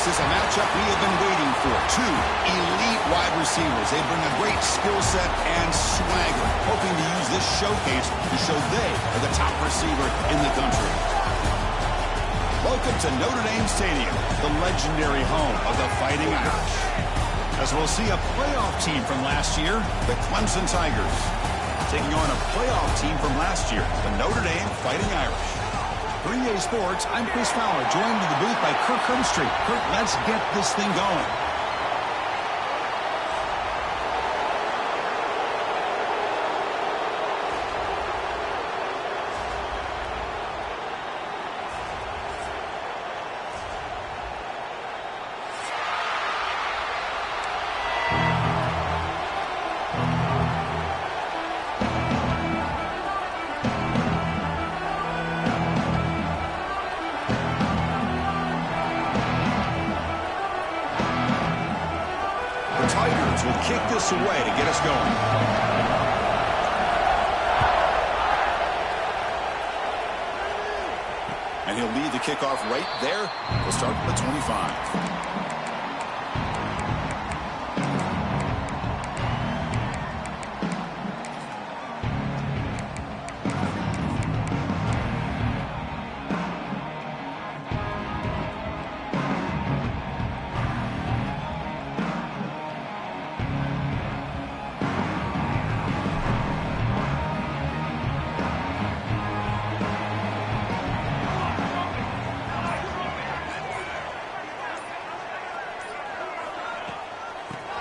This is a matchup we have been waiting for. Two elite wide receivers. They bring a great skill set and swagger, hoping to use this showcase to show they are the top receiver in the country. Welcome to Notre Dame Stadium, the legendary home of the Fighting Irish. As we'll see a playoff team from last year, the Clemson Tigers, taking on a playoff team from last year, the Notre Dame Fighting Irish. For EA Sports, I'm Chris Fowler, joined in the booth by Kirk Hermstreet. Kirk, let's get this thing going. Tigers will kick this away to get us going. And he'll lead the kickoff right there. We'll start from the 25.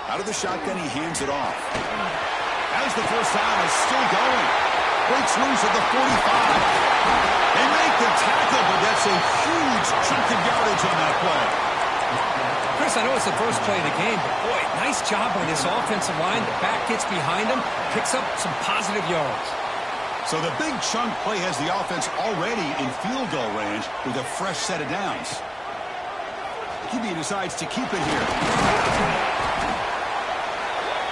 Out of the shotgun, he hands it off. As the first down is still going. Breaks loose at the 45. They make the tackle, but that's a huge chunk of yardage on that play. Chris, I know it's the first play of the game, but boy, nice job by this offensive line. The back gets behind him, picks up some positive yards. So the big chunk play has the offense already in field goal range with a fresh set of downs. QB decides to keep it here.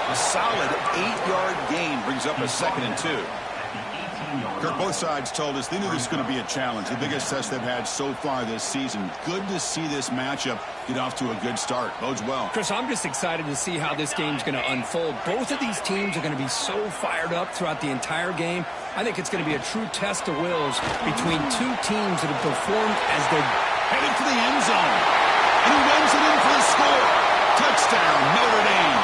A solid 8-yard gain brings up a 2nd and 2. Kirk, both sides told us they knew this was going to be a challenge, the biggest test they've had so far this season. Good to see this matchup get off to a good start. Bodes well. Chris, I'm just excited to see how this game's going to unfold. Both of these teams are going to be so fired up throughout the entire game. I think it's going to be a true test of wills between two teams that have performed as they're headed to the end zone. And he runs it in for the score. Touchdown, Notre Dame.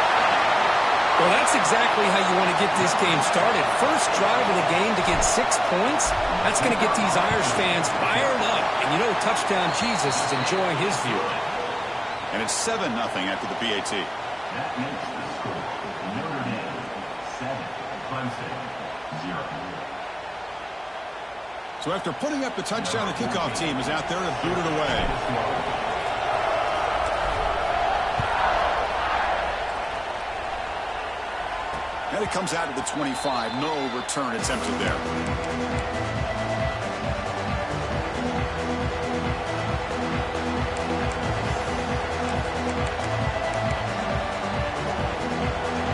Well, that's exactly how you want to get this game started. First drive of the game to get 6 points. That's going to get these Irish fans fired up. And you know, touchdown Jesus is enjoying his view. And it's 7-0 after the PAT. That makes the score. Notre Dame 7, Clemson 0. So after putting up the touchdown, the kickoff team is out there and boot it away. And it comes out of the 25. No return attempted there.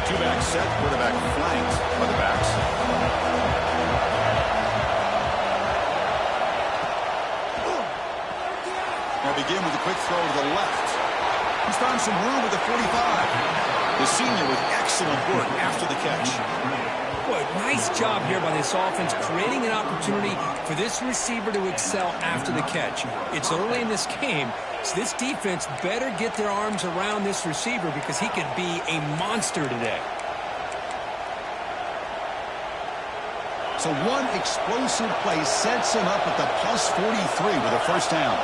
Two-back set, quarterback flanked by the backs. Now begin with a quick throw to the left. He's found some room with the 45. The senior with excellent work after the catch. Boy, nice job here by this offense, creating an opportunity for this receiver to excel after the catch. It's early in this game, so this defense better get their arms around this receiver because he could be a monster today. So one explosive play sets him up at the plus 43 with a first down.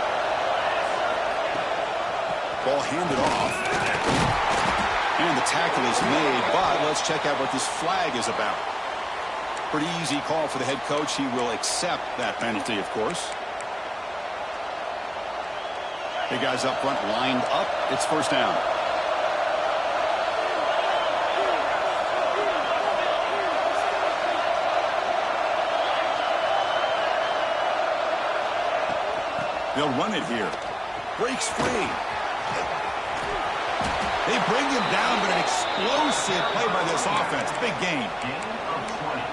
Ball handed off. And the tackle is made, but let's check out what this flag is about. Pretty easy call for the head coach. He will accept that penalty, of course. Big guys up front lined up. It's first down. They'll run it here. Breaks free. They bring him down, but an explosive play by this offense. Big gain.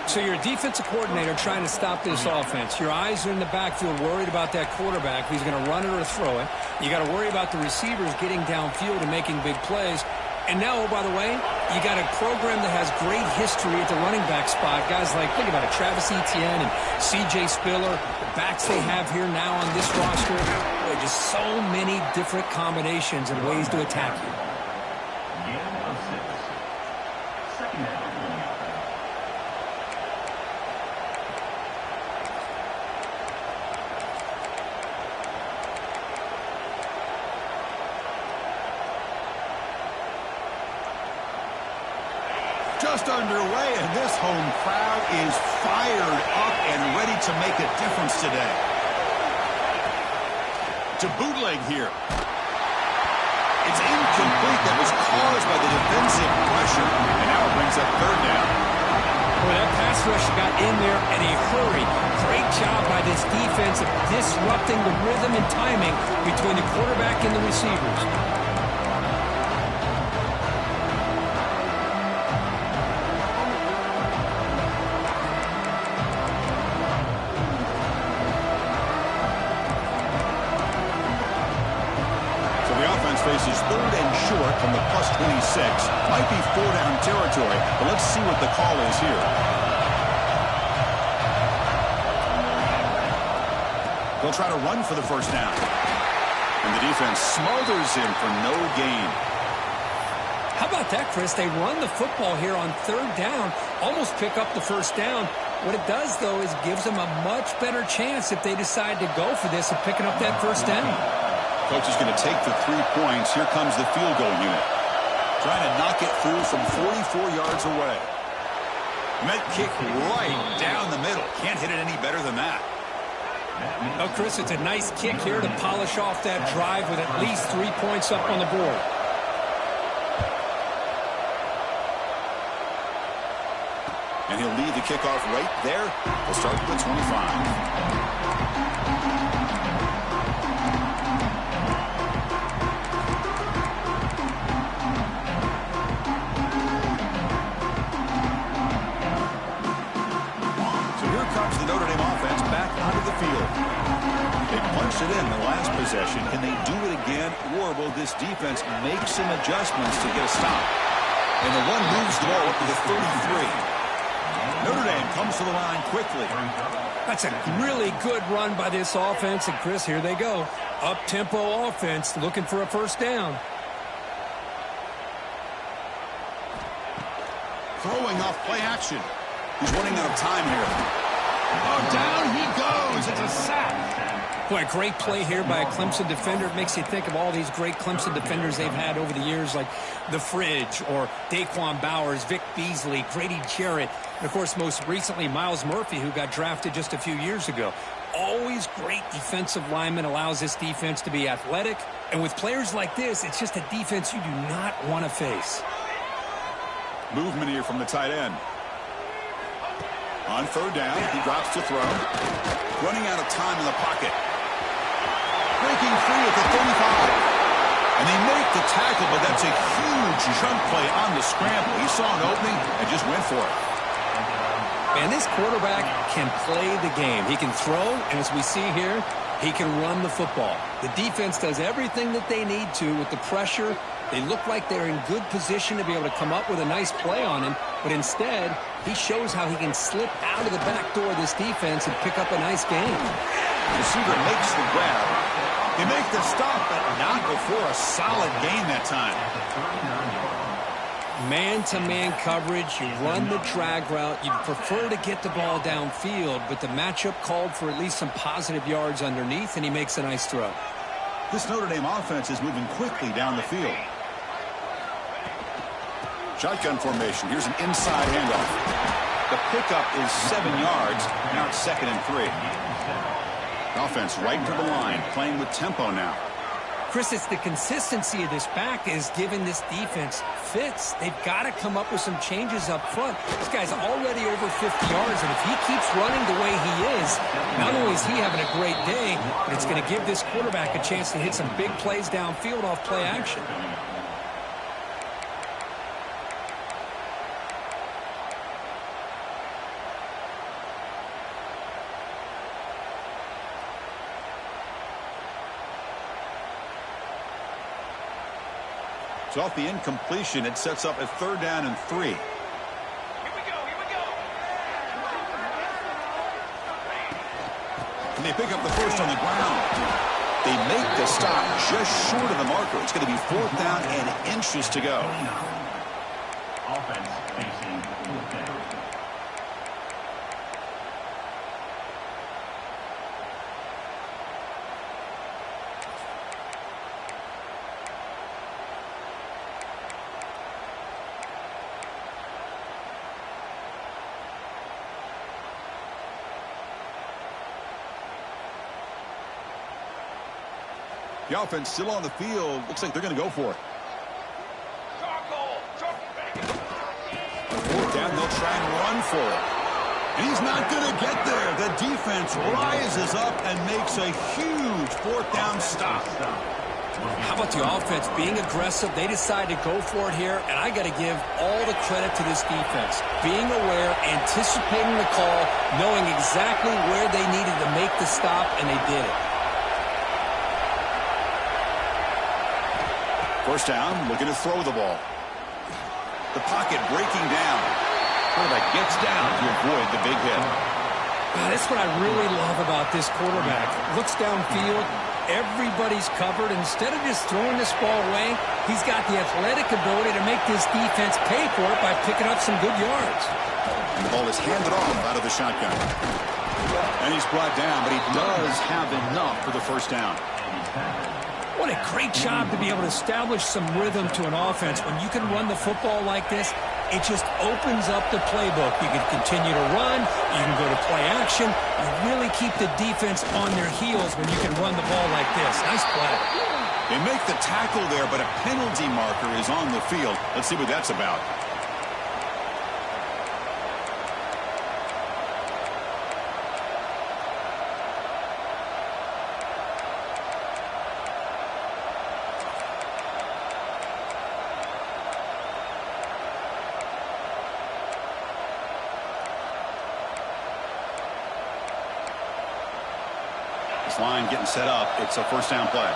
So you're a defensive coordinator trying to stop this offense. Your eyes are in the backfield worried about that quarterback who's going to run it or throw it. You got to worry about the receivers getting downfield and making big plays. And now, oh, by the way, you got a program that has great history at the running back spot. Guys like, think about it, Travis Etienne and C.J. Spiller, the backs they have here now on this roster. Boy, just so many different combinations and ways to attack you. Game of 6. Second half. Just underway, and this home crowd is fired up and ready to make a difference today. To bootleg here. It's incomplete. That was caused by the defensive pressure, and now it brings up third down. Boy, that pass rush got in there in a hurry. Great job by this defense of disrupting the rhythm and timing between the quarterback and the receivers. Faces third and short from the plus 26. Might be 4-down territory, but let's see what the call is here. They'll try to run for the first down. And the defense smothers him for no gain. How about that, Chris? They run the football here on third down, almost pick up the first down. What it does, though, is gives them a much better chance if they decide to go for this of picking up that first down. Coach is going to take the 3 points. Here comes the field goal unit. Trying to knock it through from 44 yards away. Met kick right down the middle. Can't hit it any better than that. Oh, Chris, it's a nice kick here to polish off that drive with at least 3 points up on the board. And he'll lead the kickoff right there. We'll start with the 25. Notre Dame offense back onto the field. They punched it in the last possession. Can they do it again, or will this defense make some adjustments to get a stop? And the one moves the ball up to the 33. Notre Dame comes to the line quickly. That's a really good run by this offense. And, Chris, here they go. Up-tempo offense looking for a first down. Throwing off play action. He's running out of time here. Oh, down he goes. It's a sack. Boy, a great play here by a Clemson defender. It makes you think of all these great Clemson defenders they've had over the years, like the Fridge or Daquan Bowers, Vic Beasley, Grady Jarrett, and, of course, most recently, Miles Murphy, who got drafted just a few years ago. Always great defensive lineman, allows this defense to be athletic. And with players like this, it's just a defense you do not want to face. Movement here from the tight end. On third down, he drops to throw. Running out of time in the pocket. Breaking free at the 35. And they make the tackle, but that's a huge chunk play on the scramble. He saw an opening and just went for it. And this quarterback can play the game. He can throw, and as we see here, he can run the football. The defense does everything that they need to with the pressure. They look like they're in good position to be able to come up with a nice play on him, but instead, he shows how he can slip out of the back door of this defense and pick up a nice gain. The receiver makes the grab. They make the stop, but not before a solid gain that time. Man-to-man coverage, you run the drag route. You'd prefer to get the ball downfield, but the matchup called for at least some positive yards underneath, and he makes a nice throw. This Notre Dame offense is moving quickly down the field. Shotgun formation. Here's an inside handoff. The pickup is 7 yards. Now it's 2nd and 3. Offense right to the line, playing with tempo now. Chris, it's the consistency of this back is giving this defense fits. They've got to come up with some changes up front. This guy's already over 50 yards, and if he keeps running the way he is, not only is he having a great day, but it's going to give this quarterback a chance to hit some big plays downfield off play action. So off the incompletion, it sets up a 3rd down and 3. Here we go. And they pick up the first on the ground. They make the stop just short of the marker. It's going to be 4th down and inches to go. Offense facing 4th down. The offense still on the field. Looks like they're going to go for it. On 4th down, they'll try and run for it. And he's not going to get there. The defense rises up and makes a huge 4th down stop. How about the offense being aggressive? They decide to go for it here, and I got to give all the credit to this defense. Being aware, anticipating the call, knowing exactly where they needed to make the stop, and they did it. 1st down, looking to throw the ball. The pocket breaking down. Quarterback gets down to avoid the big hit. That's what I really love about this quarterback. Looks downfield, everybody's covered. Instead of just throwing this ball away, he's got the athletic ability to make this defense pay for it by picking up some good yards. And the ball is handed off out of the shotgun. And he's brought down, but he does have enough for the 1st down. What a great job to be able to establish some rhythm to an offense. When you can run the football like this, it just opens up the playbook. You can continue to run. You can go to play action. You really keep the defense on their heels when you can run the ball like this. Nice play. They make the tackle there, but a penalty marker is on the field. Let's see what that's about. Line getting set up. It's a 1st down play.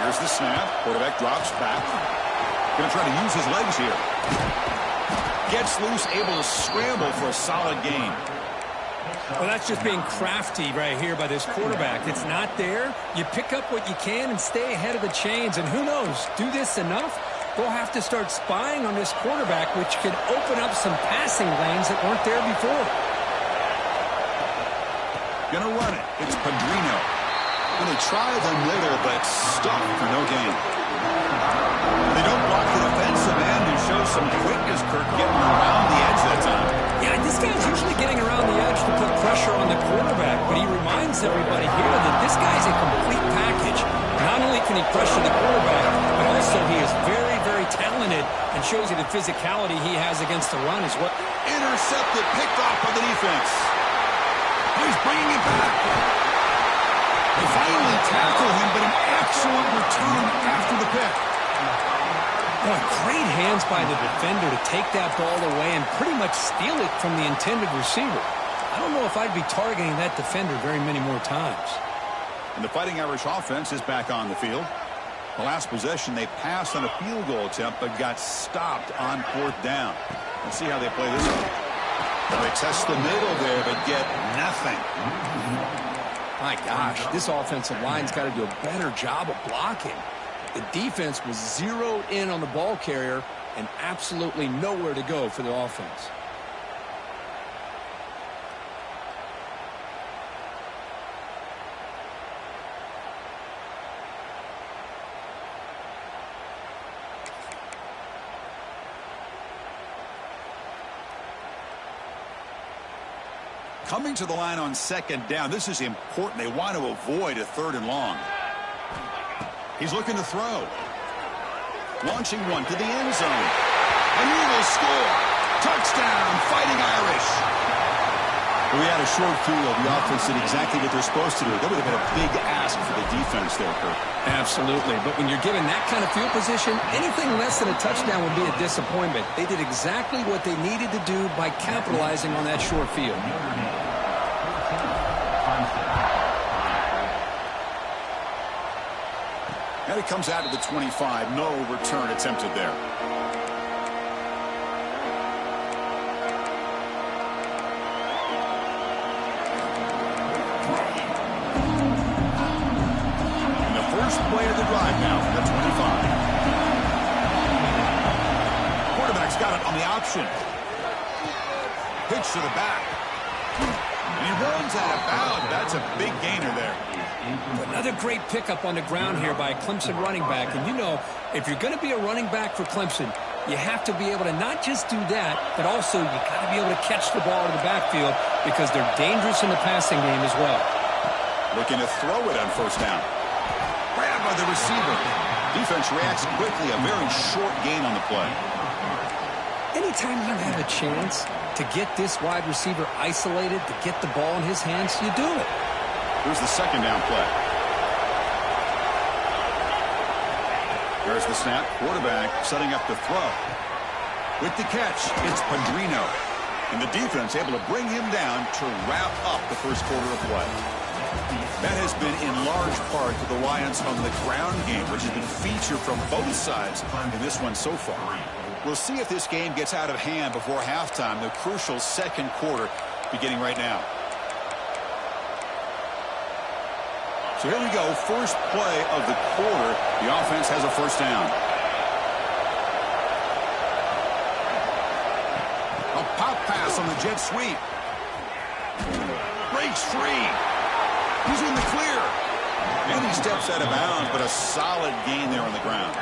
Here's the snap. Quarterback drops back. Going to try to use his legs here. Gets loose, able to scramble for a solid gain. Well, that's just being crafty right here by this quarterback. It's not there. You pick up what you can and stay ahead of the chains. And who knows, do this enough, they'll have to start spying on this quarterback, which could open up some passing lanes that weren't there before. Gonna run it. It's Padrino. Gonna try the middle, but stuffed for no gain. They don't block the defensive end and show some quickness, Kirk, getting around the edge that time. Yeah, this guy's usually getting around the edge to put pressure on the quarterback, but he reminds everybody here that this guy's a complete package. Not only can he pressure the quarterback, but also he is very, very talented and shows you the physicality he has against the run as well. Intercepted, picked off by the defense. He's bringing it back. They finally tackle him, but an excellent return after the pick. Boy, great hands by the defender to take that ball away and pretty much steal it from the intended receiver. I don't know if I'd be targeting that defender very many more times. And the Fighting Irish offense is back on the field. The last possession, they passed on a field goal attempt, but got stopped on 4th down. Let's see how they play this one. They test the middle there, but get nothing. My gosh, this offensive line's got to do a better job of blocking. The defense was zeroed in on the ball carrier and absolutely nowhere to go for the offense. Coming to the line on 2nd down. This is important. They want to avoid a 3rd and long. He's looking to throw. Launching one to the end zone. And he will score. Touchdown, Fighting Irish. We had a short field. The offense did exactly what they're supposed to do. That would have been a big ask for the defense there, Kirk. Absolutely. But when you're given that kind of field position, anything less than a touchdown would be a disappointment. They did exactly what they needed to do by capitalizing on that short field. And it comes out to the 25. No return attempted there. And the first play of the drive now from the 25. Quarterback's got it on the option. Pitch to the back. And he runs out of bounds. That's a big gainer there. Another great pickup on the ground here by a Clemson running back. And you know, if you're going to be a running back for Clemson, you have to be able to not just do that, but also you got to be able to catch the ball in the backfield because they're dangerous in the passing game as well. Looking to throw it on first down. Grabbed by the receiver. Defense reacts quickly. A very short gain on the play. Anytime you have a chance to get this wide receiver isolated, to get the ball in his hands, you do it. Here's the second down play. There's the snap. Quarterback setting up the throw. With the catch, it's Padrino. And the defense able to bring him down to wrap up the first quarter of play. That has been in large part to the Lions on the ground game, which has been featured from both sides in this one so far. We'll see if this game gets out of hand before halftime, the crucial second quarter beginning right now. So here we go, first play of the quarter. The offense has a first down. A pop pass on the jet sweep. Breaks free. He's in the clear. And he steps out of bounds, but a solid gain there on the ground.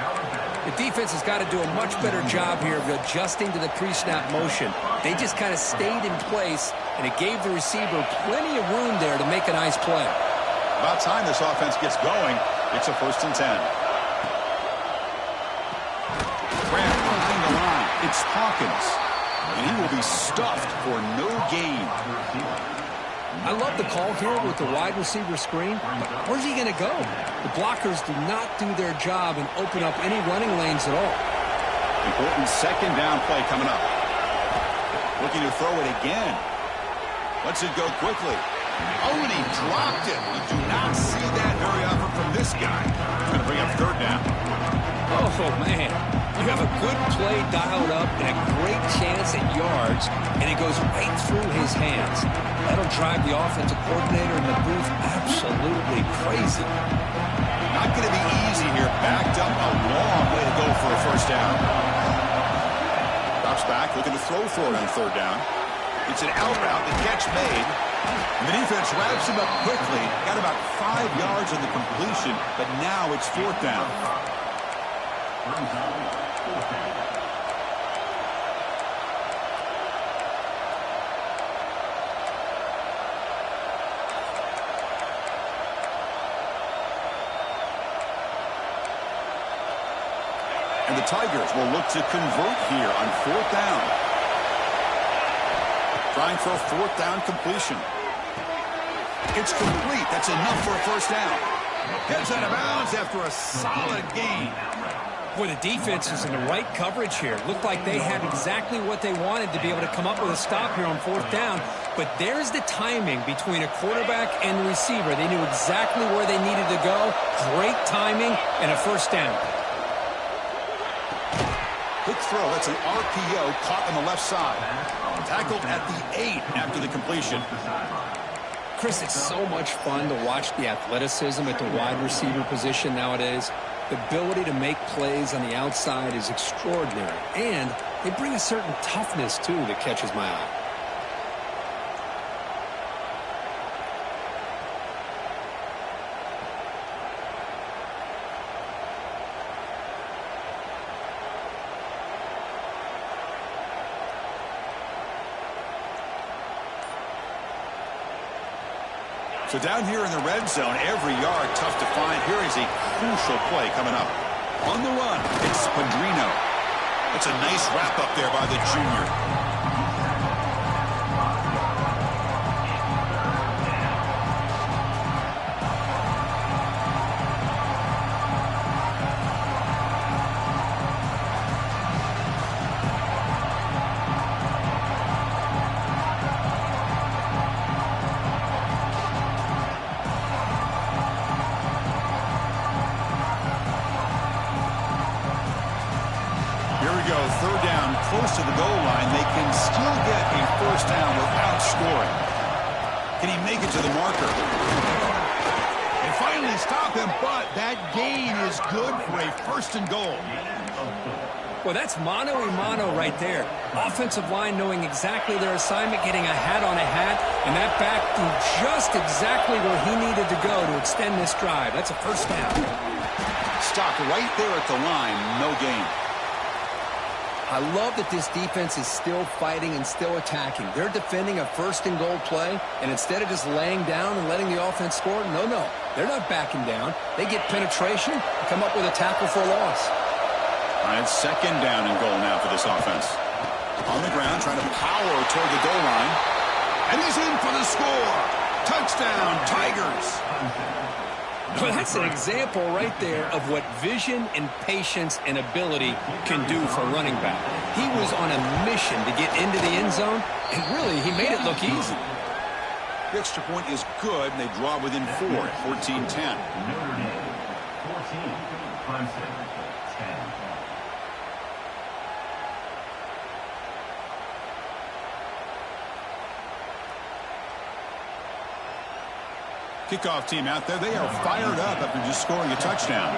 The defense has got to do a much better job here of adjusting to the pre-snap motion. They just kind of stayed in place, and it gave the receiver plenty of room there to make a nice play. About time this offense gets going. It's a 1st and 10. Grab behind the line. It's Hawkins. And he will be stuffed for no gain. I love the call here with the wide receiver screen, but where's he going to go? The blockers do not do their job and open up any running lanes at all. Important second down play coming up. Looking to throw it again. Lets it go quickly. Oh, and he dropped it. You do not see that very often from this guy. He's going to bring up third down. Oh, man. You have a good play dialed up and a great chance at yards, and it goes right through his hands. That'll drive the offensive coordinator in the booth absolutely crazy. Not going to be easy here. Backed up a long way to go for a first down. Drops back, looking to throw for it on third down. It's an out route, the catch made. And the defense wraps him up quickly. Got about 5 yards on the completion, but now it's fourth down. And the Tigers will look to convert here on fourth down. Trying for a fourth down completion. It's complete. That's enough for a first down. Heads out of bounds after a solid gain. Boy, the defense is in the right coverage here. Looked like they had exactly what they wanted to be able to come up with a stop here on fourth down. But there's the timing between a quarterback and the receiver. They knew exactly where they needed to go. Great timing and a first down. Quick throw. That's an RPO caught on the left side. Tackled at the 8 after the completion. Chris, it's so much fun to watch the athleticism at the wide receiver position nowadays. The ability to make plays on the outside is extraordinary. And they bring a certain toughness, too, that catches my eye. So down here in the red zone, every yard tough to find. Here is a crucial play coming up. On the run, it's Padrino. It's a nice wrap up there by the junior. to the marker. They finally stop him, but that gain is good for a 1st and goal. Well, that's mano-a-mano right there. Offensive line knowing exactly their assignment, getting a hat on a hat, and that back threw just exactly where he needed to go to extend this drive. That's a 1st down. Stopped right there at the line, no gain. I love that this defense is still fighting and still attacking. They're defending a 1st and goal play, and instead of just laying down and letting the offense score, no, they're not backing down. They get penetration and come up with a tackle for a loss. All right, 2nd down and goal now for this offense. On the ground, trying to power toward the goal line. And he's in for the score. Touchdown, Tigers. Well, that's an example right there of what vision and patience and ability can do for running back. He was on a mission to get into the end zone, and really, he made it look easy. The extra point is good, and they draw within 4 at 14-10. Notre Dame, 14, Clemson, 10. Kickoff team out there. They are fired up after just scoring a touchdown.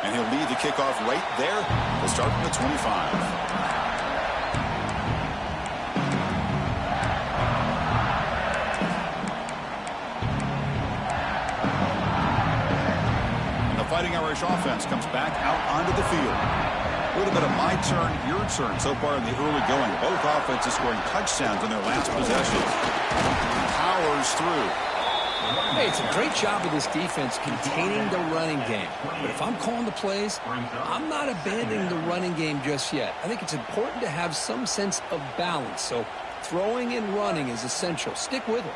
And he'll lead the kickoff right there. We'll start from the 25. And the Fighting Irish offense comes back out onto the field. A little bit of my turn, your turn so far in the early going. Both offenses scoring touchdowns in their last possessions. Powers through. Hey, it's a great job of this defense containing the running game. But if I'm calling the plays, I'm not abandoning the running game just yet. I think it's important to have some sense of balance. So throwing and running is essential. Stick with it.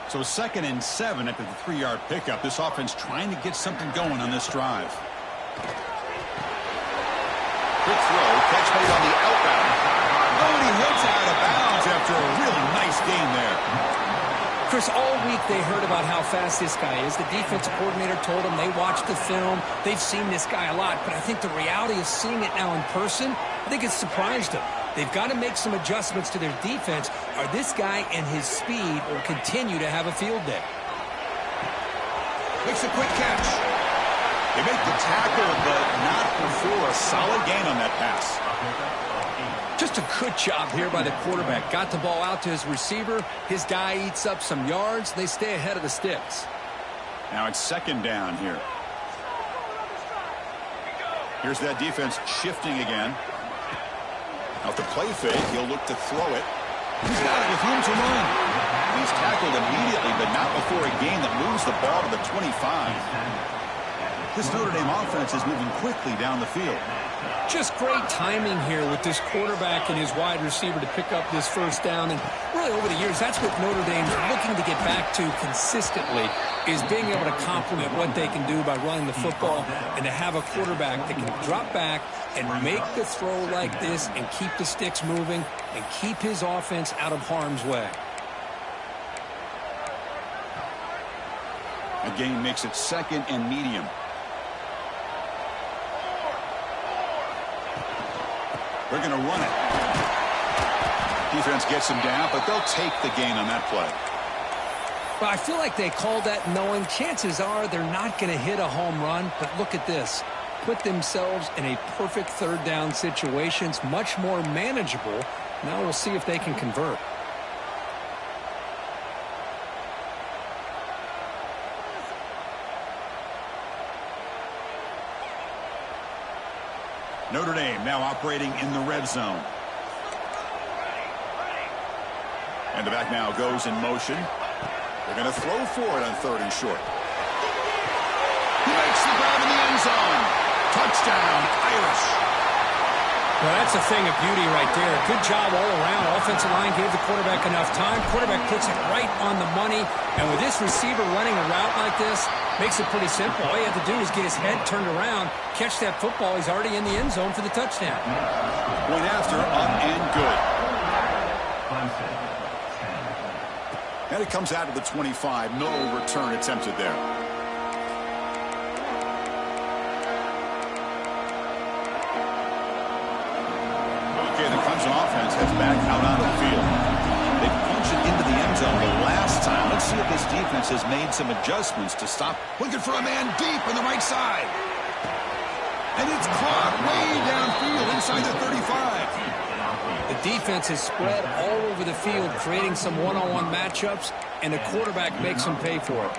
So 2nd and 7 after the 3-yard pickup. This offense trying to get something going on this drive. Quick throw, catch made on the outbound. Oh, and he hits out of bounds after a really nice game there. Chris, all week they heard about how fast this guy is. The defensive coordinator told them they watched the film. They've seen this guy a lot, but I think the reality of seeing it now in person, I think it's surprised them. They've got to make some adjustments to their defense, or this guy and his speed will continue to have a field day. Makes a quick catch. They make the tackle, but not before a solid gain on that pass. Just a good job here by the quarterback. Got the ball out to his receiver. His guy eats up some yards. They stay ahead of the sticks. Now it's 2nd down here. Here's that defense shifting again. Now with the play fake, he'll look to throw it. He's got it with room to run. He's tackled immediately, but not before a gain that moves the ball to the 25. This Notre Dame offense is moving quickly down the field. Just great timing here with this quarterback and his wide receiver to pick up this 1st down. And really over the years, that's what Notre Dame's looking to get back to consistently, is being able to complement what they can do by running the football and to have a quarterback that can drop back and make the throw like this and keep the sticks moving and keep his offense out of harm's way. A gain makes it 2nd and medium. They're going to run it. Defense gets him down, but they'll take the gain on that play. Well, I feel like they called that knowing chances are they're not going to hit a home run, but look at this. Put themselves in a perfect 3rd down situation. It's much more manageable. Now we'll see if they can convert. Notre Dame now operating in the red zone. And the back now goes in motion. They're going to throw for it on 3rd and short. He makes the grab in the end zone. Touchdown, Irish. Well, that's a thing of beauty right there. Good job all around. Offensive line gave the quarterback enough time. Quarterback puts it right on the money. And with this receiver running a route like this, makes it pretty simple. All you have to do is get his head turned around, catch that football. He's already in the end zone for the touchdown. Point after, up and good. And it comes out of the 25. No return attempted there. Okay, the Clemson offense offense heads back out onto the field. They punch it into the end zone the last time. Let's see if this defense has made some adjustments to stop. Looking for a man deep on the right side. And it's caught way downfield inside the 35. The defense is spread all over the field, creating some one-on-one matchups, and the quarterback makes them pay for it.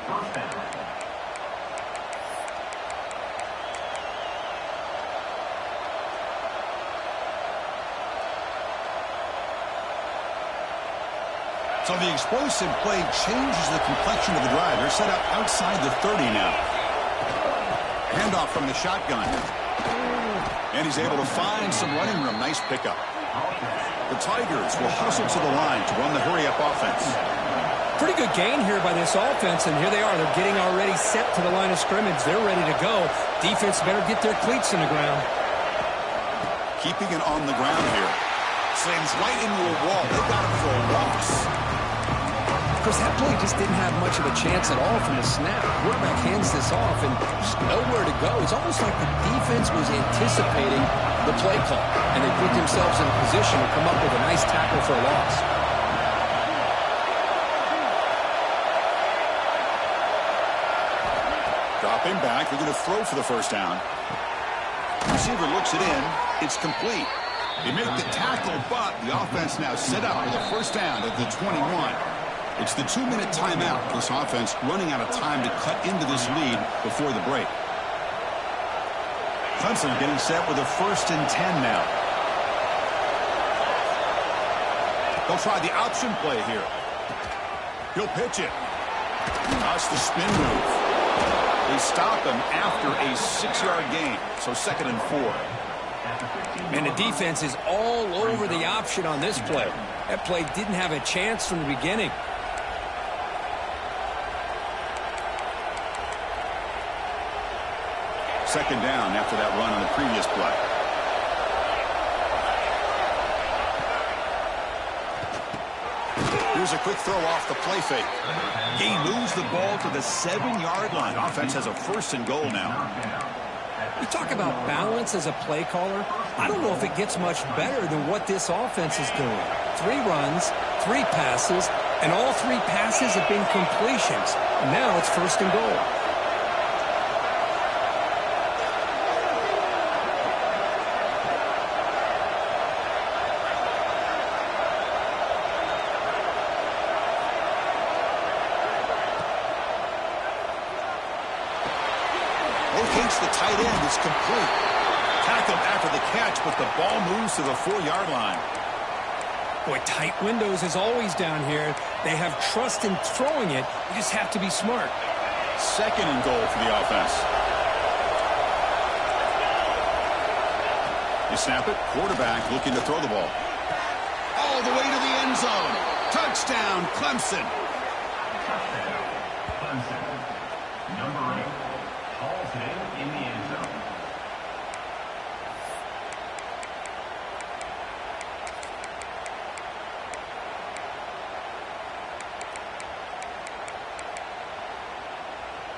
So the explosive play changes the complexion of the drive. They're set up outside the 30 now. Handoff from the shotgun. And he's able to find some running room. Nice pickup. The Tigers will hustle to the line to run the hurry-up offense. Pretty good gain here by this offense, and here they are. They're getting already set to the line of scrimmage. They're ready to go. Defense better get their cleats in the ground. Keeping it on the ground here. Slams right into a wall. They got him for a loss. Chris, that play just didn't have much of a chance at all from the snap. Quarterback hands this off and just nowhere to go. It's almost like the defense was anticipating the play call, and they put themselves in a position to come up with a nice tackle for a loss. Dropping back. They're going to throw for the first down. Receiver looks it in. It's complete. They make the tackle, but the offense now set up with a first down at the 21. It's the 2-minute timeout. This offense running out of time to cut into this lead before the break. Clemson getting set with a 1st and 10 now. They'll try the option play here. He'll pitch it. That's the spin move. They stop him after a 6-yard gain. So 2nd and 4. And the defense is all over the option on this play. That play didn't have a chance from the beginning. Second down after that run on the previous play. Here's a quick throw off the play fake. He moves the ball to the 7-yard line. Offense has a 1st and goal now. You talk about balance as a play caller. I don't know if it gets much better than what this offense is doing. 3 runs, 3 passes, and all 3 passes have been completions. And now it's 1st and goal. Locates the tight end. It's complete. Tackled after the catch, but the ball moves to the 4-yard line. Boy, tight windows is always down here. They have trust in throwing it. You just have to be smart. 2nd and goal for the offense. You snap it. Quarterback looking to throw the ball. All the way to the end zone. Touchdown, Clemson. Clemson. Number 8. Hall's hit in the end zone.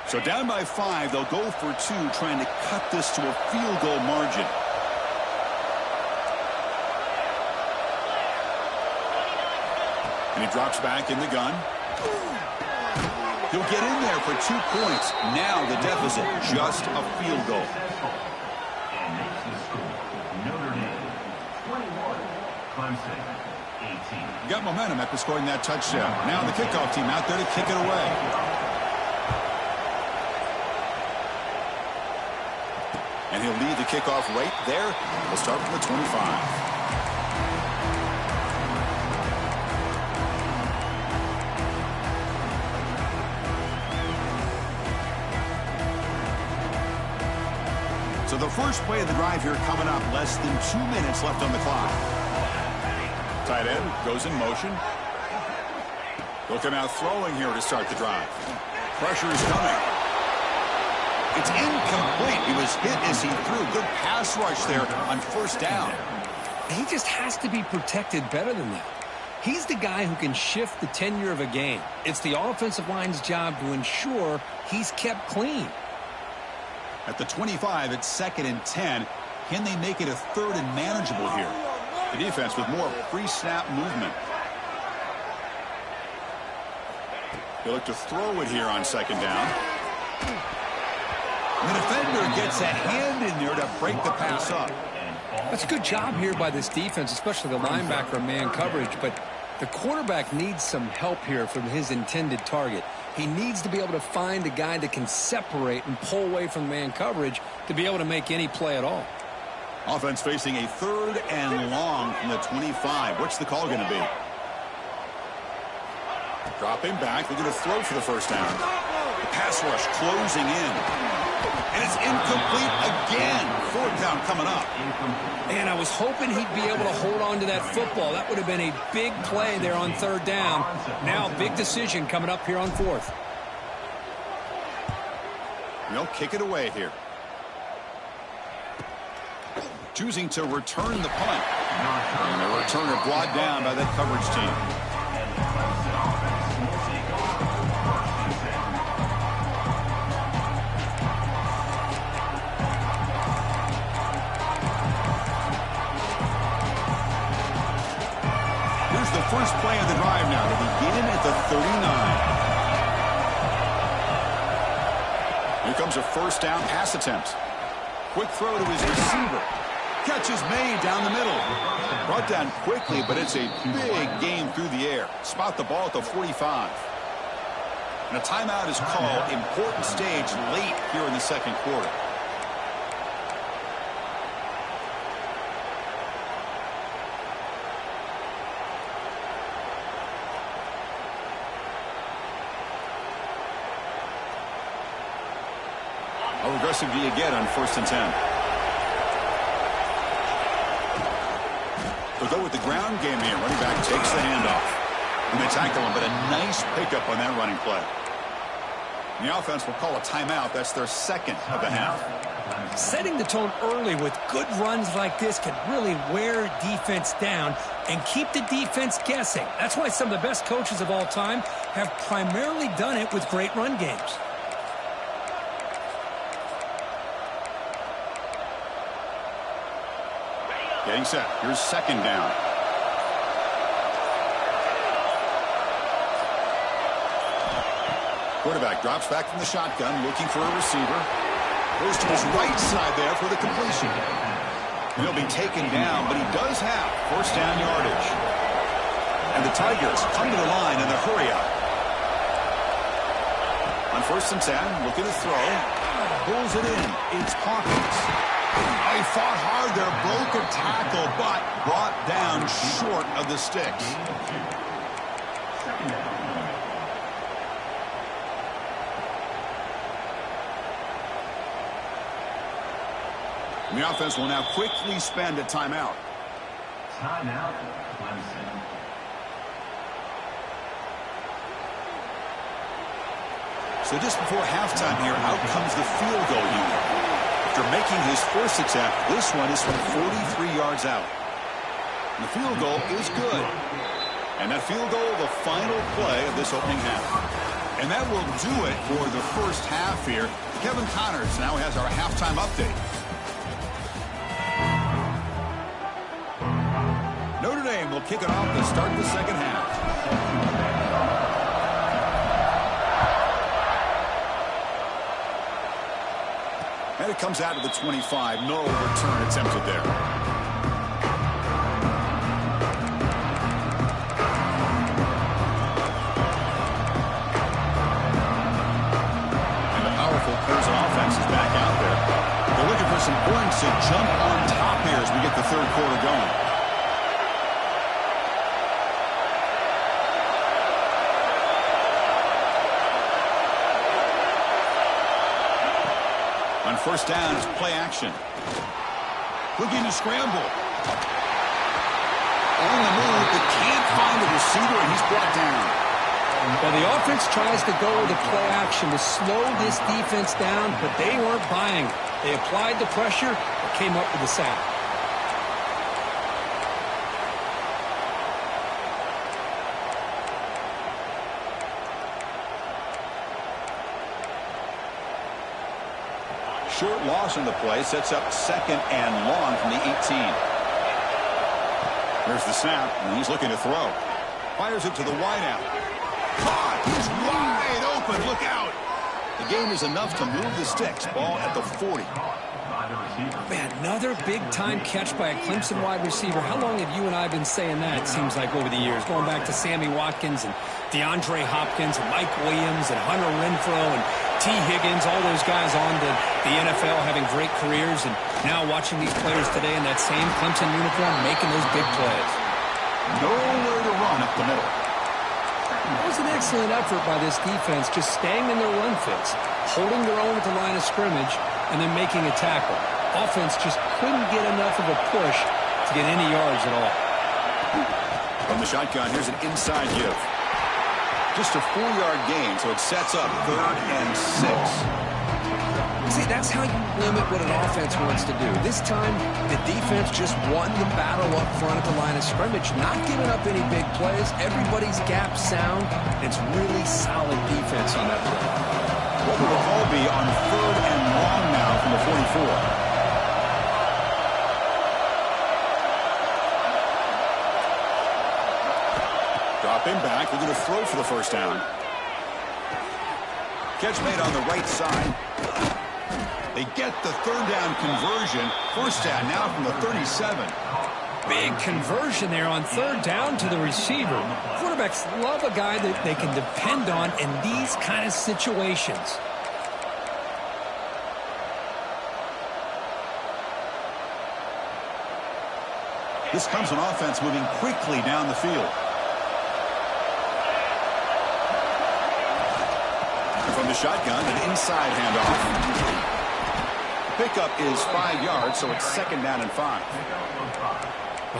So down by 5, they'll go for 2, trying to cut this to a field goal margin. And he drops back in the gun. He'll get in there for 2 points. Now the deficit, just a field goal. And makes the score. Notre Dame, 21. Clemson, 18. Got momentum after scoring that touchdown. Now the kickoff team out there to kick it away. And he'll lead the kickoff right there. We'll start from the 25. So the first play of the drive here coming up. Less than 2 minutes left on the clock. Tight end goes in motion. They'll come out throwing here to start the drive. Pressure is coming. It's incomplete. He was hit as he threw. Good pass rush there on 1st down. He just has to be protected better than that. He's the guy who can shift the tenure of a game. It's the offensive line's job to ensure he's kept clean. At the 25, it's 2nd and 10. Can they make it a 3rd and manageable here? The defense with more pre-snap movement. They look to throw it here on second down. The defender gets a hand in there to break the pass up. That's a good job here by this defense, especially the linebacker man coverage, but the quarterback needs some help here from his intended target. He needs to be able to find a guy that can separate and pull away from man coverage to be able to make any play at all. Offense facing a 3rd and long from the 25. What's the call going to be? Dropping back. They're going to throw for the first down. The pass rush closing in. And it's incomplete again. 4th down coming up. Man, I was hoping he'd be able to hold on to that football. That would have been a big play there on 3rd down. Now, big decision coming up here on 4th. They'll kick it away here. Choosing to return the punt. And the returner brought down by that coverage team. First play of the drive now to begin at the 39. Here comes a first down pass attempt. Quick throw to his receiver. Catch is made down the middle. Brought down quickly, but it's a big game through the air. Spot the ball at the 45. And a timeout is called. Important stage late here in the second quarter. How aggressive do you get on 1st and 10? They'll go with the ground game here. Running back takes the handoff. And they tackle him, but a nice pickup on that running play. And the offense will call a timeout. That's their 2nd of the half. Setting the tone early with good runs like this can really wear defense down and keep the defense guessing. That's why some of the best coaches of all time have primarily done it with great run games. Getting set. Here's 2nd down. Quarterback drops back from the shotgun, looking for a receiver. Goes to his right side there for the completion. And he'll be taken down, but he does have 1st down yardage. And the Tigers come to the line in the hurry up. On 1st and 10, looking to throw. Pulls it in. It's Hawkins. They fought hard there, broke a tackle, but brought down short of the sticks. And the offense will now quickly spend a timeout. Timeout, Clemson. So just before halftime here, out comes the field goal unit. After making his first attempt, this one is from 43 yards out. And the field goal is good. And that field goal, the final play of this opening half. And that will do it for the first half here. Kevin Connors now has our halftime update. Notre Dame will kick it off to start the second half. And it comes out to the 25. No return attempted there. And the powerful Clemson offense is back out there. They're looking for some points to jump on top here as we get the 3rd quarter going. On 1st down, it's play action. Looking to scramble. On the move, but can't find the receiver, and he's brought down. Well, the offense tries to go with the play action to slow this defense down, but they weren't buying. They applied the pressure and came up with the sack. Short loss on the play sets up 2nd and long from the 18. Here's the snap, and he's looking to throw. Fires it to the wideout. Caught! He's wide open. Look out! The gain is enough to move the sticks. Ball at the 40. Man, another big-time catch by a Clemson wide receiver. How long have you and I been saying that, it seems like, over the years? Going back to Sammy Watkins and DeAndre Hopkins and Mike Williams and Hunter Renfrow and T. Higgins, all those guys on to the NFL having great careers, and now watching these players today in that same Clemson uniform making those big plays. Nowhere to run up the middle. It was an excellent effort by this defense, just staying in their run fits, holding their own at the line of scrimmage, and then making a tackle. Offense just couldn't get enough of a push to get any yards at all. From the shotgun, here's an inside give. Just a 4-yard gain, so it sets up 3rd and 6. See, that's how you limit what an offense wants to do. This time, the defense just won the battle up front at the line of scrimmage, not giving up any big plays. Everybody's gap sound. It's really solid defense on that play. What will the call be on 3rd and long now from the 44? Dropping back. They're going to throw for the first down. Catch made on the right side. They get the 3rd down conversion. First down now from the 37. Big conversion there on 3rd down to the receiver. Quarterbacks love a guy that they can depend on in these kind of situations. This comes an offense moving quickly down the field. From the shotgun, an inside handoff. Pickup is 5 yards, so it's 2nd down and 5.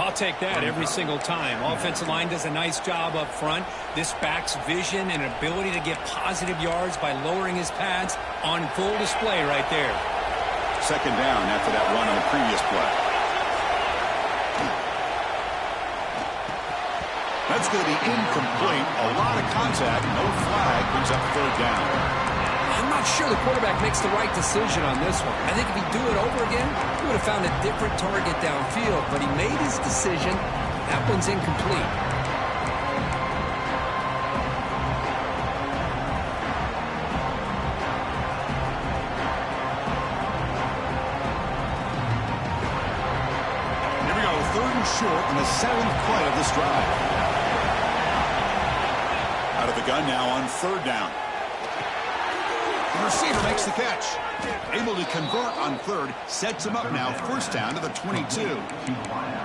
I'll take that every single time. Offensive line does a nice job up front. This back's vision and ability to get positive yards by lowering his pads on full display right there. 2nd down after that run on the previous play. That's going to be incomplete. A lot of contact. No flag. Brings up 3rd down. I'm not sure the quarterback makes the right decision on this one. I think if he'd do it over again, he would have found a different target downfield. But he made his decision. That one's incomplete. Here we go. 3rd and short on the 7th play of this drive. Out of the gun now on 3rd down. The receiver makes the catch. Able to convert on 3rd. Sets him up now. 1st down to the 22.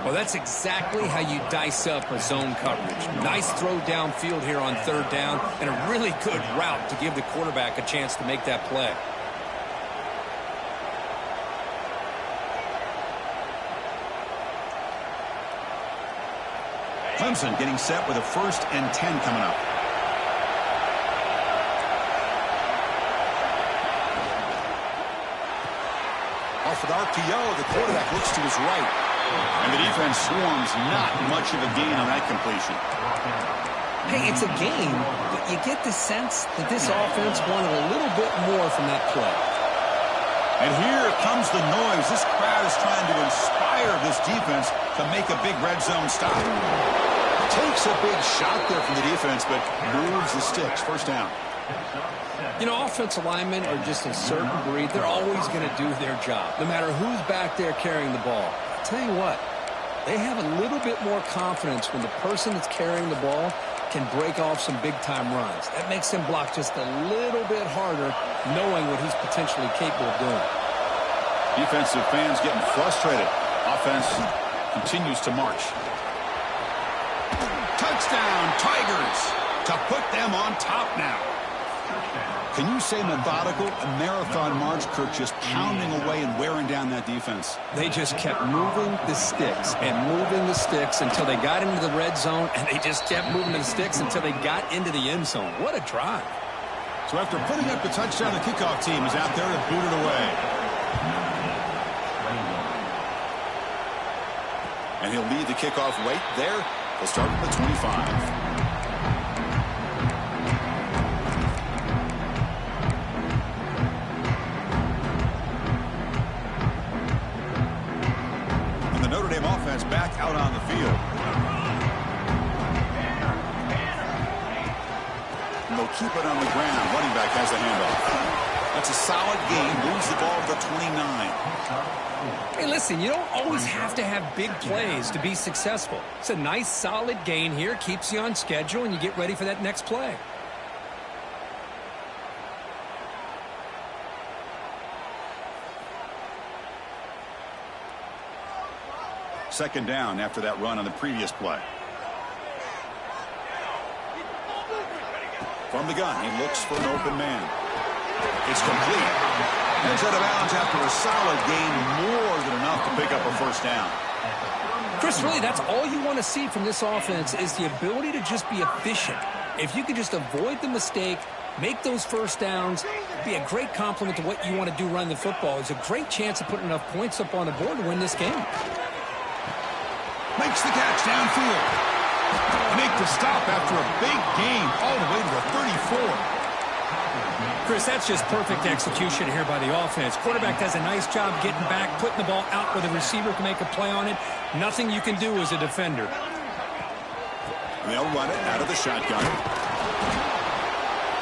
Well, that's exactly how you dice up a zone coverage. Nice throw downfield here on 3rd down, and a really good route to give the quarterback a chance to make that play. Clemson getting set with a 1st and 10 coming up. Off with RPO, the quarterback looks to his right. And the defense swarms. Not much of a gain on that completion. Hey, it's a game, but you get the sense that this offense wanted a little bit more from that play. And here comes the noise. This crowd is trying to inspire this defense to make a big red zone stop. Takes a big shot there from the defense, but moves the sticks. 1st down. You know, offensive linemen are just a certain breed. They're always going to do their job, no matter who's back there carrying the ball. I'll tell you what, they have a little bit more confidence when the person that's carrying the ball can break off some big-time runs. That makes him block just a little bit harder, knowing what he's potentially capable of doing. Defensive fans getting frustrated. Offense continues to march. Touchdown, Tigers, to put them on top now. Can you say methodical? A marathon march, Kirk, just pounding away and wearing down that defense. They just kept moving the sticks and moving the sticks until they got into the red zone, and they just kept moving the sticks until they got into the end zone. What a drive. So after putting up the touchdown, the kickoff team is out there to boot it away. And he'll lead the kickoff right there. They'll start from the 25. Dame offense back out on the field. And they'll keep it on the ground. Running back has the handoff. That's a solid gain. Moves the ball to the 29. Hey, listen, you don't always have to have big plays to be successful. It's a nice, solid gain here. Keeps you on schedule, and you get ready for that next play. Second down after that run on the previous play. From the gun, he looks for an open man. It's complete. Heads out of bounds after a solid gain, more than enough to pick up a first down. Chris, really, that's all you want to see from this offense is the ability to just be efficient. If you can just avoid the mistake, make those first downs, be a great compliment to what you want to do running the football. It's a great chance of putting enough points up on the board to win this game. Makes the catch downfield. Make the stop after a big gain all the way to the 34. Chris, that's just perfect execution here by the offense. Quarterback does a nice job getting back, putting the ball out where the receiver can make a play on it. Nothing you can do as a defender. They'll run it out of the shotgun.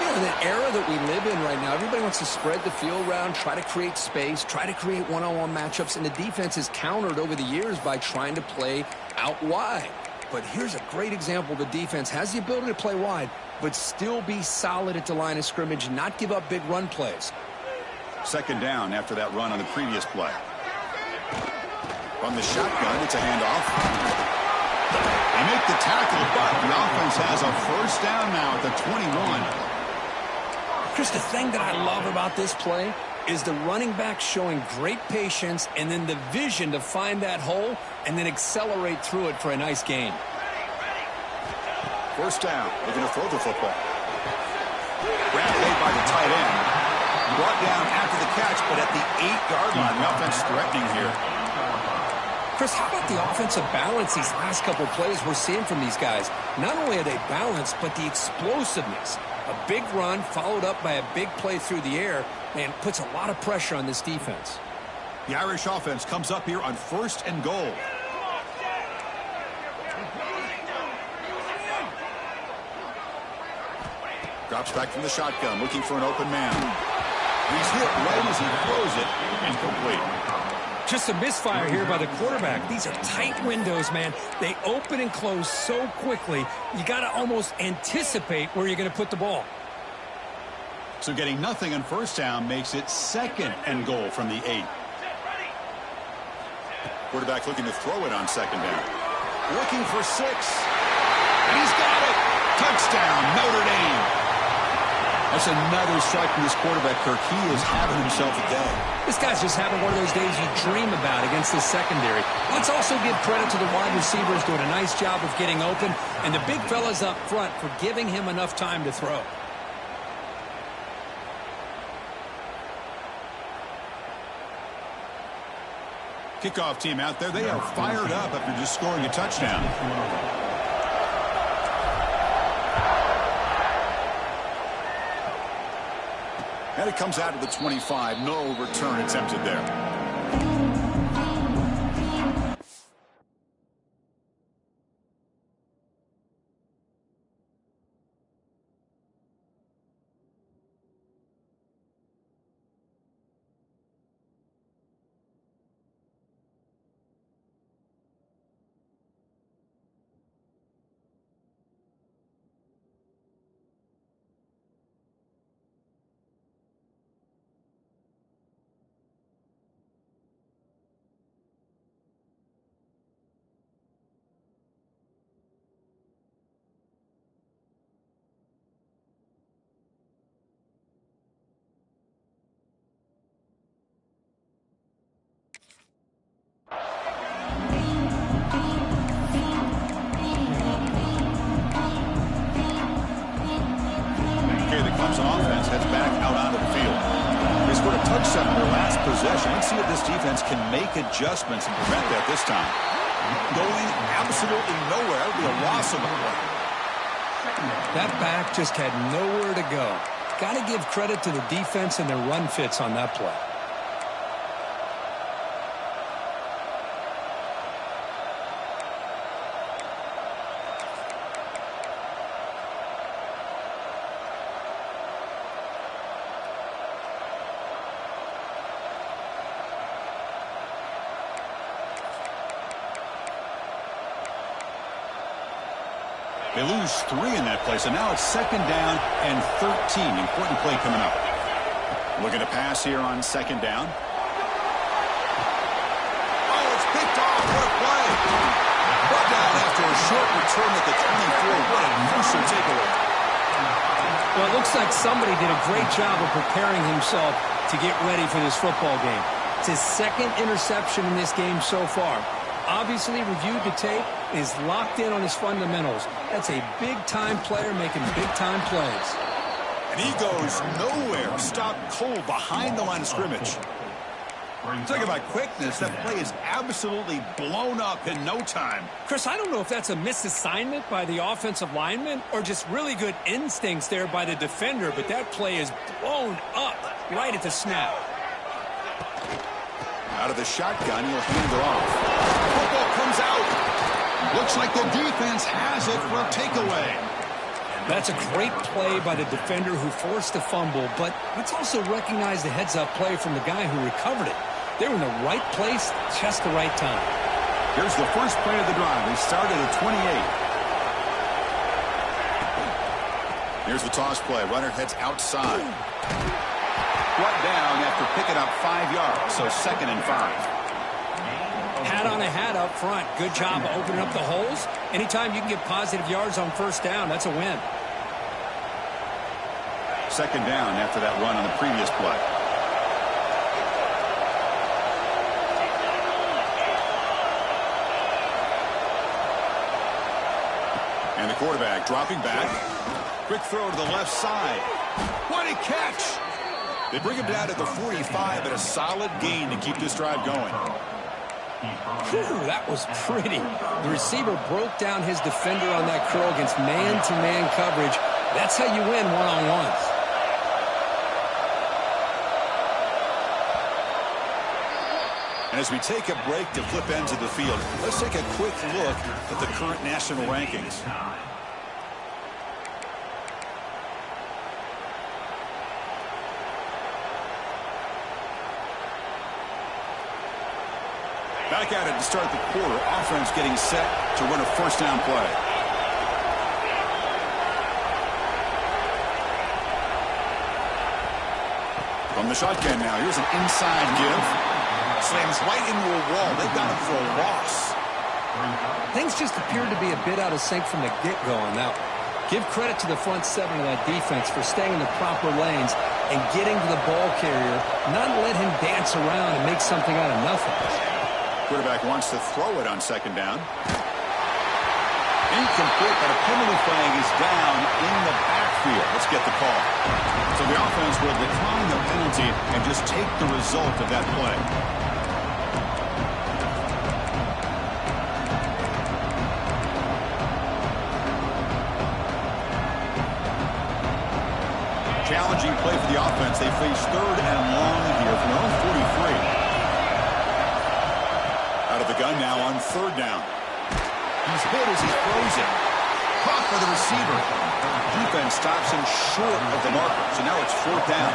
You know, in the era that we live in right now, everybody wants to spread the field around, try to create space, try to create one-on-one matchups, and the defense is countered over the years by trying to play out wide. But here's a great example. The defense has the ability to play wide, but still be solid at the line of scrimmage, not give up big run plays. Second down after that run on the previous play. From the shotgun, it's a handoff. They make the tackle, but the offense has a first down now at the 21. Chris, the thing that I love about this play is the running back showing great patience and then the vision to find that hole and then accelerate through it for a nice gain. First down, looking to throw the football. Grabbed late by the tight end. Brought down after the catch, but at the 8-yard line, the offense threatening here. Chris, how about the offensive balance these last couple of plays we're seeing from these guys? Not only are they balanced, but the explosiveness. A big run followed up by a big play through the air, man, puts a lot of pressure on this defense. The Irish offense comes up here on 1st and goal. Drops back from the shotgun, looking for an open man. He's hit right as he throws it, incomplete. Just a misfire here by the quarterback. These are tight windows, man. They open and close so quickly, you got to almost anticipate where you're going to put the ball. So getting nothing on first down makes it 2nd and goal from the 8. Quarterback looking to throw it on 2nd down. Looking for 6. And he's got it. Touchdown, Notre Dame. That's another strike from this quarterback, Kirk. He is having himself a day. This guy's just having one of those days you dream about against the secondary. Let's also give credit to the wide receivers doing a nice job of getting open, and the big fellas up front for giving him enough time to throw. Kickoff team out there, they are fired up after just scoring a touchdown. And it comes out to the 25. No return attempted there. Clemson offense heads back out onto the field. They scored a touchdown in their last possession. Let's see if this defense can make adjustments and prevent that this time. Going absolutely nowhere. That would be a loss of the play. That back just had nowhere to go. Got to give credit to the defense and their run fits on that play. They lose 3 in that play, so now it's 2nd down and 13. Important play coming up. Looking to pass here on 2nd down. Oh, it's picked off. What a play. Brought down after a short return at the 24. What a crucial takeaway. Well, it looks like somebody did a great job of preparing himself to get ready for this football game. It's his 2nd interception in this game so far. Obviously reviewed the tape, is locked in on his fundamentals. That's a big-time player making big-time plays. And he goes nowhere. Stopped cold behind the line of scrimmage. Talk about quickness. That play is absolutely blown up in no time. Chris, I don't know if that's a misassignment by the offensive lineman or just really good instincts there by the defender, but that play is blown up right at the snap. Out of the shotgun, he'll hand it off. Football comes out. Looks like the defense has it for a takeaway. That's a great play by the defender who forced the fumble, but let's also recognize the heads-up play from the guy who recovered it. They were in the right place, just the right time. Here's the first play of the drive. They started at 28. Here's the toss play. Runner heads outside. Brought down after picking up 5 yards, so 2nd and 5. Hat on a hat up front. Good job of opening up the holes. Anytime you can get positive yards on 1st down, that's a win. 2nd down after that run on the previous play. And the quarterback dropping back. Quick throw to the left side. What a catch! They bring him down to the 45, but a solid gain to keep this drive going. Whew, that was pretty. The receiver broke down his defender on that curl against man-to-man coverage. That's how you win one-on-ones. And as we take a break to flip ends of the field, let's take a quick look at the current national rankings. Back at it to start the quarter. Offense getting set to run a 1st down play. From the shotgun now. Here's an inside give. Slams right into a wall. They've got him for a loss. Things just appeared to be a bit out of sync from the get-go on that one. Give credit to the front 7 of that defense for staying in the proper lanes and getting to the ball carrier, not let him dance around and make something out of nothing. Quarterback wants to throw it on 2nd down. Incomplete, but a penalty flag is down in the backfield. Let's get the call. So the offense will decline the penalty and just take the result of that play. Challenging play for the offense. They face 3rd and long here from their own 43. Out of the gun now on 3rd down. He's hit as he throws it. Caught by the receiver. Defense stops him short of the marker. So now it's 4th down.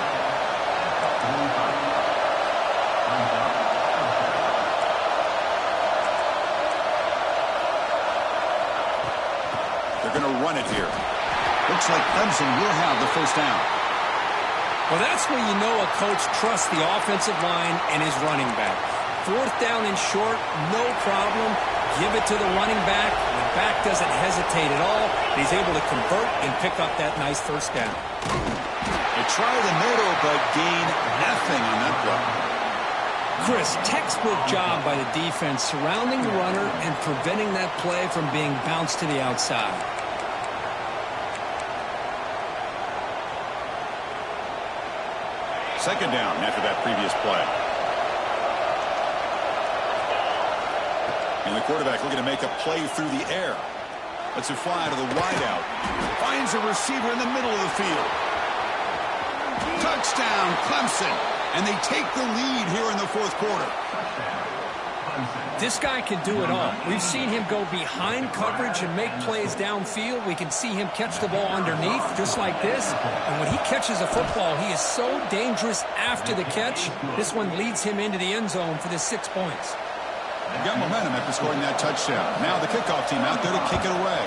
They're going to run it here. Looks like Clemson will have the 1st down. Well, that's where you know a coach trusts the offensive line and his running back. 4th down and short, no problem. Give it to the running back. The back doesn't hesitate at all. He's able to convert and pick up that nice 1st down. They try the middle, but gain nothing on that play. Chris, textbook job by the defense surrounding the runner and preventing that play from being bounced to the outside. Second down after that previous play. And the quarterback looking to make a play through the air. Lets it fly to the wideout. Finds a receiver in the middle of the field. Touchdown, Clemson. And they take the lead here in the 4th quarter. This guy can do it all. We've seen him go behind coverage and make plays downfield. We can see him catch the ball underneath, just like this. And when he catches a football, he is so dangerous after the catch. This one leads him into the end zone for the 6 points. They got momentum after scoring that touchdown. Now the kickoff team out there to kick it away.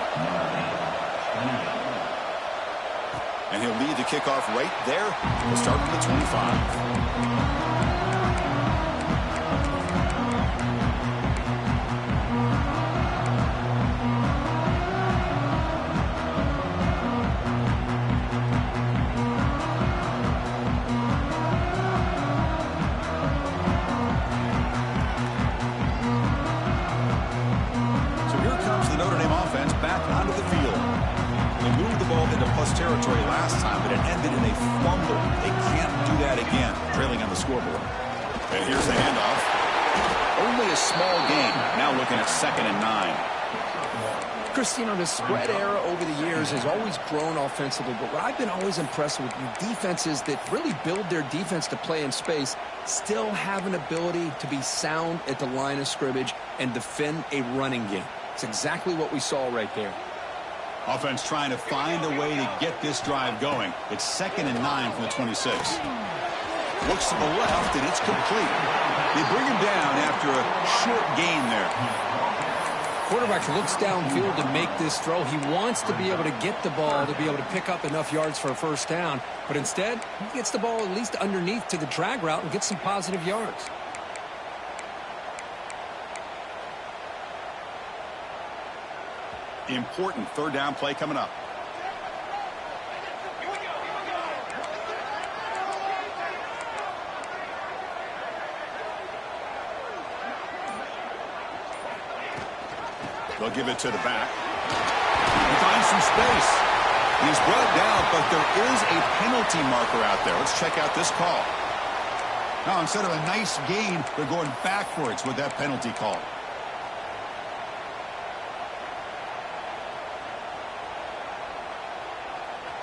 And he'll lead the kickoff right there. We'll start from the 25. Territory last time, but it ended in a fumble. They can't do that again, trailing on the scoreboard. And here's the handoff. Only a small gain. Now looking at 2nd and 9. Chris, you know, the spread era over the years has always grown offensively, but what I've been always impressed with defenses that really build their defense to play in space still have an ability to be sound at the line of scrimmage and defend a running game. It's exactly what we saw right there. Offense trying to find a way to get this drive going. It's 2nd and 9 from the 26. Looks to the left, and it's complete. They bring him down after a short gain there. Quarterback looks downfield to make this throw. He wants to be able to get the ball to be able to pick up enough yards for a first down. But instead, he gets the ball at least underneath to the drag route and gets some positive yards. Important 3rd down play coming up. They'll give it to the back. He finds some space. He's brought down, but there is a penalty marker out there. Let's check out this call. Now, instead of a nice gain, they're going backwards with that penalty call.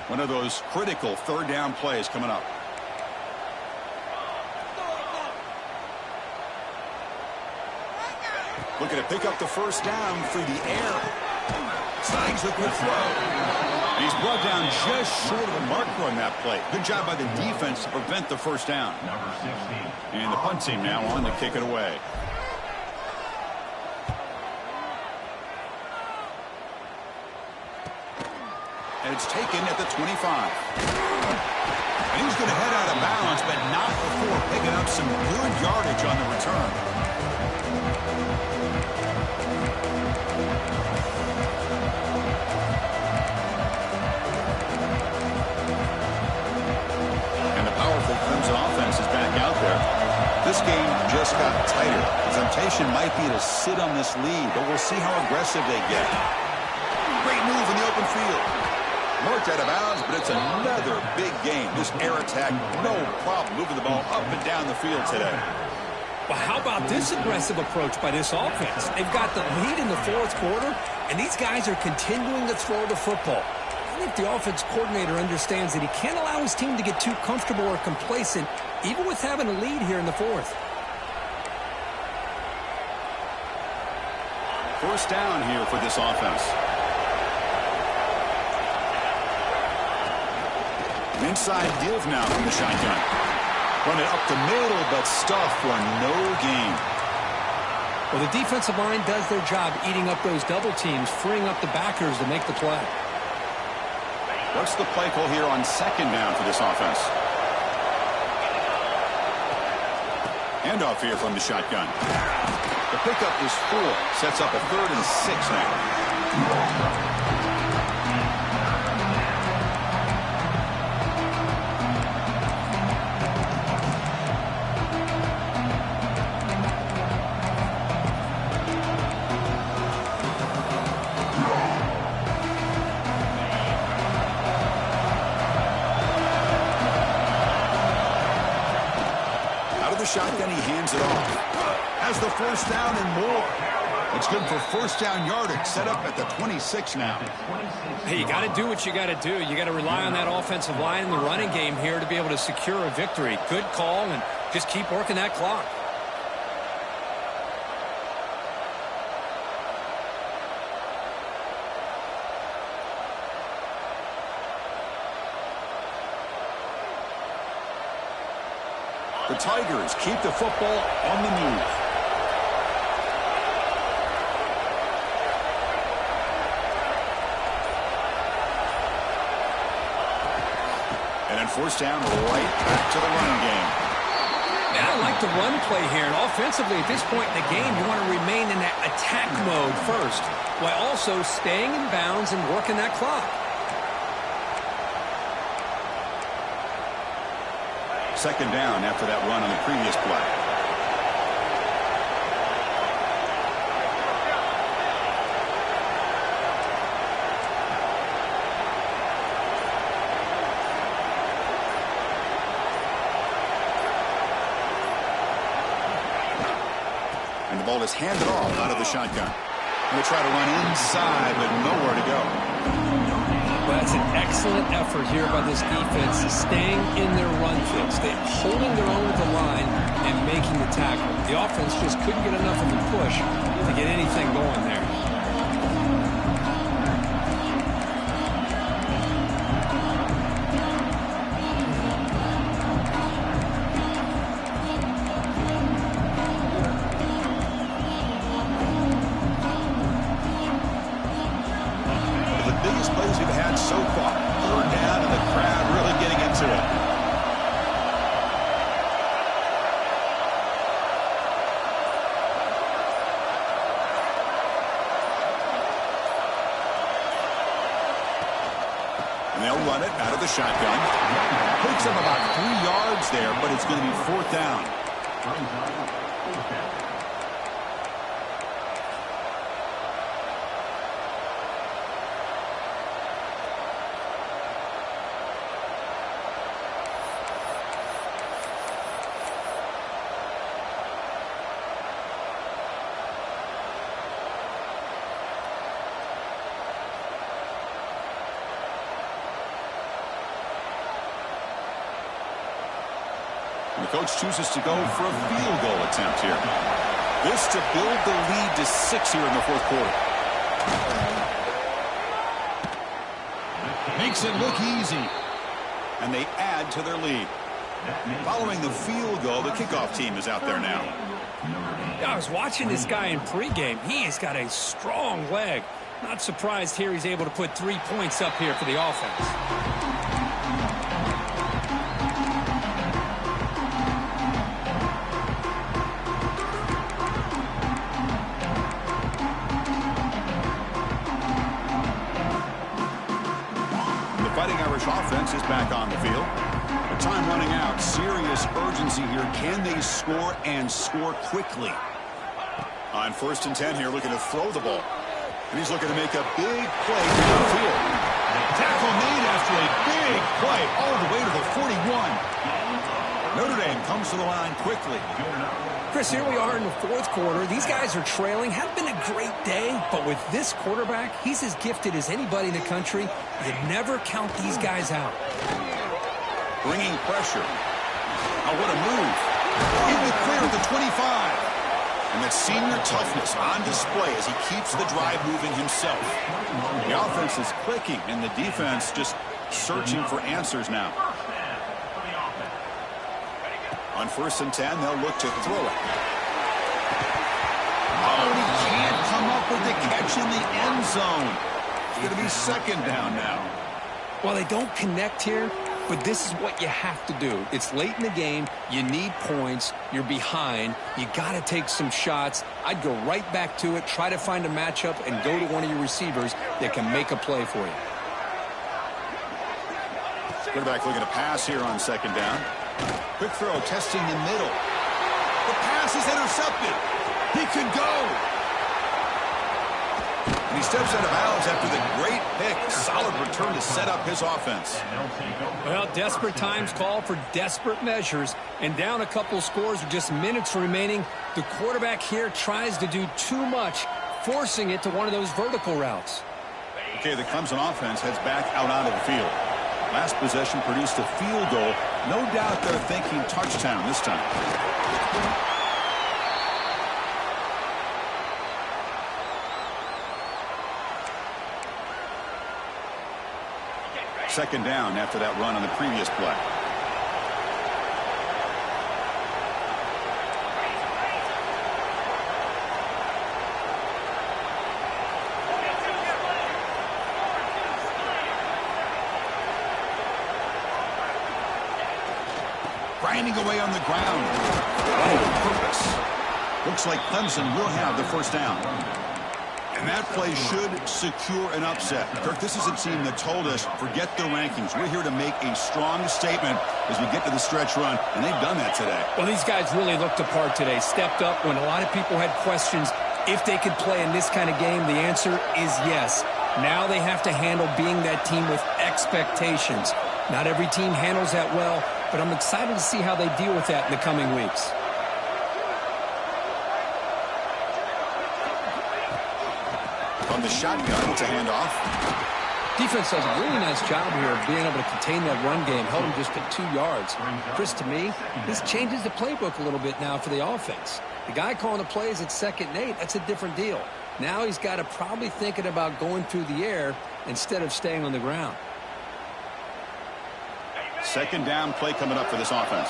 One of those critical 3rd down plays coming up. Looking to pick up the first down through the air. Signs with the throw. And he's brought down just short of the marker on that play. Good job by the defense to prevent the first down. Number 16. And the punt team now on to kick it away. And it's taken at the 25. And he's going to head out of bounds, but not before picking up some good yardage on the return. And the powerful Clemson offense is back out there. This game just got tighter. The temptation might be to sit on this lead, but we'll see how aggressive they get. Great move in the open field. Marked out of bounds, but it's another big game. This air attack, no problem moving the ball up and down the field today. Well, how about this aggressive approach by this offense? They've got the lead in the 4th quarter, and these guys are continuing to throw the football. I think the offense coordinator understands that he can't allow his team to get too comfortable or complacent, even with having a lead here in the 4th. First down here for this offense. Inside give now from the shotgun. Run it up the middle, but stuffed for no gain. Well, the defensive line does their job eating up those double teams, freeing up the backers to make the play. What's the play call here on 2nd down for this offense? Handoff here from the shotgun. The pickup is 4. Sets up a 3rd and 6 now. Shotgun, he hands it off. Has the first down and more. It's good for first down yardage. Set up at the 26 now. Hey, you got to do what you got to do. You got to rely on that offensive line in the running game here to be able to secure a victory. Good call, and just keep working that clock. The Tigers keep the football on the move. And forced down right back to the running game. Man, I like the run play here. And offensively, at this point in the game, you want to remain in that attack mode first, while also staying in bounds and working that clock. Second down after that run on the previous play. And the ball is handed off out of the shotgun. We'll try to run inside, but nowhere to go. Well, that's an excellent effort here by this defense, staying in their run fix. They're holding their own at the line and making the tackle. The offense just couldn't get enough of a push to get anything going there. So far, third down, and the crowd really getting into it. And they'll run it out of the shotgun. Picks up about 3 yards there, but it's going to be fourth down. The coach chooses to go for a field goal attempt here. This to build the lead to 6 here in the fourth quarter. Makes it look easy. And they add to their lead. Following the field goal, the kickoff team is out there now. Yeah, I was watching this guy in pregame. He has got a strong leg. Not surprised here he's able to put 3 points up here for the offense. Offense is back on the field. The time running out. Serious urgency here. Can they score and score quickly? On 1st and 10 here, looking to throw the ball. And he's looking to make a big play downfield. Tackle made after a big play all the way to the 41. Notre Dame comes to the line quickly. Chris, here we are in the fourth quarter. These guys are trailing. Hadn't been a great day, but with this quarterback, he's as gifted as anybody in the country. You never count these guys out. Bringing pressure. Oh, what a move. In the clear at the 25. And that senior toughness on display as he keeps the drive moving himself. The offense is clicking, and the defense just searching for answers now. On 1st and 10, they'll look to throw it. Oh, and he can't come up with the catch in the end zone. It's going to be 2nd down now. Well, they don't connect here, but this is what you have to do. It's late in the game. You need points. You're behind. You got to take some shots. I'd go right back to it, try to find a matchup, and go to one of your receivers that can make a play for you. Quarterback looking to pass here on 2nd down. Quick throw, testing the middle. The pass is intercepted. He could go. And he steps out of bounds after the great pick. Solid return to set up his offense. Well, desperate times call for desperate measures. And down a couple scores with just minutes remaining, the quarterback here tries to do too much, forcing it to one of those vertical routes. Okay, the Clemson offense heads back out onto the field. Last possession produced a field goal. No doubt they're thinking touchdown this time. Second down after that run on the previous play. grinding away on the ground. Running with purpose. Looks like Clemson will have the first down. And that play should secure an upset. Kirk, this is a team that told us, forget the rankings. We're here to make a strong statement as we get to the stretch run, and they've done that today. Well, these guys really looked apart today. Stepped up when a lot of people had questions if they could play in this kind of game. The answer is yes. Now they have to handle being that team with expectations. Not every team handles that well, but I'm excited to see how they deal with that in the coming weeks. From the shotgun, it's a handoff. Defense does a really nice job here of being able to contain that run game. Held them just to 2 yards. Chris, to me, this changes the playbook a little bit now for the offense. The guy calling the plays at 2nd and 8, that's a different deal. Now he's got to probably thinking about going through the air instead of staying on the ground. Second down play coming up for this offense.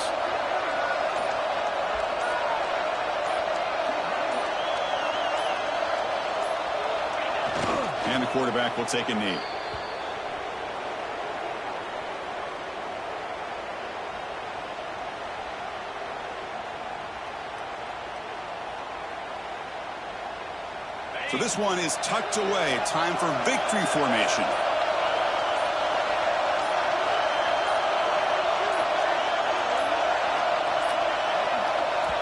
And the quarterback will take a knee. So this one is tucked away. Time for victory formation.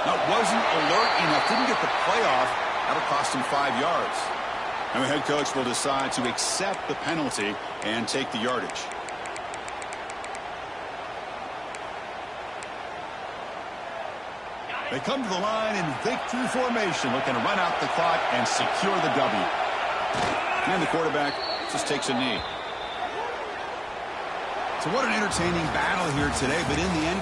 Now, wasn't alert enough. Didn't get the playoff. That'll cost him 5 yards. And the head coach will decide to accept the penalty and take the yardage. They come to the line in victory formation, looking to run out the clock and secure the W. And the quarterback just takes a knee. So what an entertaining battle here today, but in the end,